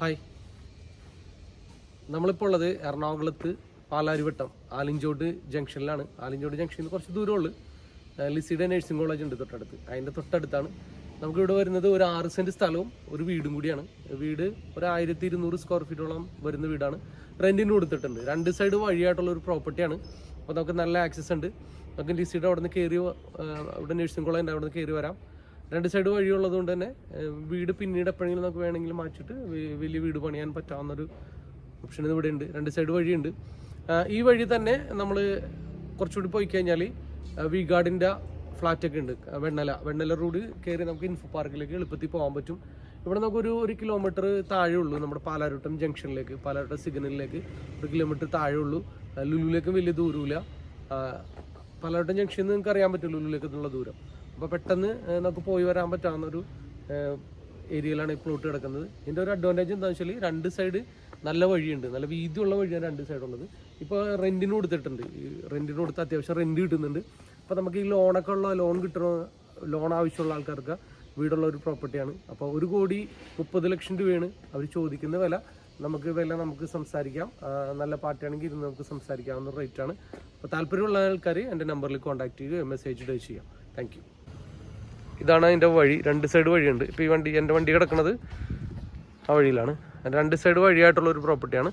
Hi, നമ്മളിപ്പോൾ ഉള്ളത് എറണാകുളത്ത് പാലാരിവട്ടം ആലിഞ്ചോട് ജംഗ്ഷനിലാണ്. ആലിഞ്ചോട് ജംഗ്ഷനിൽ നിന്ന് കുറച്ച് ദൂരമുള്ളൂ. ലിസിയുടെ നഴ്സിംഗ് കോളേജ് ഉണ്ട് തൊട്ടടുത്ത്. അതിൻ്റെ തൊട്ടടുത്താണ് നമുക്കിവിടെ വരുന്നത്. ഒരു 6 സെൻറ്റ് സ്ഥലവും ഒരു വീടും കൂടിയാണ്. വീട് ഒരു 1200 സ്ക്വയർ ഫീറ്റോളം വരുന്ന വീടാണ്. റെൻറ്റിന് കൊടുത്തിട്ടുണ്ട്. 2 സൈഡ് വഴിയായിട്ടുള്ള ഒരു പ്രോപ്പർട്ടിയാണ്. അപ്പോൾ നമുക്ക് നല്ല ആക്സസ് ഉണ്ട്. നമുക്ക് ലിസിയുടെ അവിടെ നിന്ന് കയറി, അവിടെ നഴ്സിംഗ് കോളേജ് ഉണ്ട്, അവിടെ നിന്ന് കയറി വരാം. 2 സൈഡ് വഴിയുള്ളത് കൊണ്ട് തന്നെ വീട് പിന്നീട് എപ്പോഴെങ്കിലും നമുക്ക് വേണമെങ്കിൽ മാറ്റിയിട്ട് വലിയ വീട് പണിയാൻ പറ്റാവുന്നൊരു ഓപ്ഷൻ ഇവിടെ ഉണ്ട്. 2 സൈഡ് വഴിയുണ്ട്. ഈ വഴി തന്നെ നമ്മൾ കുറച്ചുകൂടി പോയി കഴിഞ്ഞാൽ വി ഗാർഡിൻ്റെ ഫ്ലാറ്റൊക്കെ ഉണ്ട്. വെണ്ണല റോഡ് കയറി നമുക്ക് ഇൻഫോ പാർക്കിലേക്ക് എളുപ്പത്തിൽ പോകാൻ പറ്റും. ഇവിടെ നമുക്കൊരു 1 കിലോമീറ്റർ താഴെ ഉള്ളൂ നമ്മുടെ പാലാരിവട്ടം ജംഗ്ഷനിലേക്ക്, പാലാരിവട്ടം സിഗ്നലിലേക്ക് 1 കിലോമീറ്റർ താഴെ ഉള്ളൂ. ലുലുവിലേക്കും വലിയ ദൂരമില്ല. പാലാരിവട്ടം ജംഗ്ഷനിൽ നിന്ന് നിങ്ങൾക്ക് അറിയാൻ പറ്റും ലുലുവിലേക്കുള്ള ദൂരം. അപ്പോൾ പെട്ടെന്ന് നമുക്ക് പോയി വരാൻ പറ്റാവുന്ന ഒരു ഏരിയയിലാണ് ഈ പ്ലോട്ട് കിടക്കുന്നത്. ഇതിൻ്റെ ഒരു അഡ്വാൻറ്റേജ് എന്താണെന്ന് വെച്ചാൽ 2 സൈഡ് നല്ല വഴിയുണ്ട്, നല്ല വീതിയുള്ള വഴിയാണ് 2 സൈഡുള്ളത്. ഇപ്പോൾ റെൻറ്റിന് കൊടുത്തിട്ടുണ്ട്. ഈ റെൻറ്റിന് കൊടുത്ത് അത്യാവശ്യം റെൻറ്റ് കിട്ടുന്നുണ്ട്. അപ്പോൾ നമുക്ക് ഈ ലോണൊക്കെ ഉള്ള ലോൺ ആവശ്യമുള്ള ആൾക്കാർക്ക് വീടുള്ള ഒരു പ്രോപ്പർട്ടിയാണ്. അപ്പോൾ 1,30,00,000 രൂപയാണ് അവർ ചോദിക്കുന്ന വില. നമുക്ക് സംസാരിക്കാം. നല്ല പാർട്ടിയാണെങ്കിൽ ഇരുന്ന് നമുക്ക് സംസാരിക്കാവുന്ന റേറ്റാണ്. അപ്പോൾ താല്പര്യമുള്ള ആൾക്കാർ എൻ്റെ നമ്പറിൽ കോൺടാക്ട് ചെയ്യുക, മെസ്സേജ് ഇടുക ചെയ്യാം. Thank you. ഇതാണ് അതിൻ്റെ വഴി. 2 സൈഡ് വഴിയുണ്ട്. ഇപ്പോൾ എൻ്റെ വണ്ടി കിടക്കുന്നത് ആ വഴിയിലാണ്. 2 സൈഡ് വഴിയായിട്ടുള്ള ഒരു പ്രോപ്പർട്ടിയാണ്.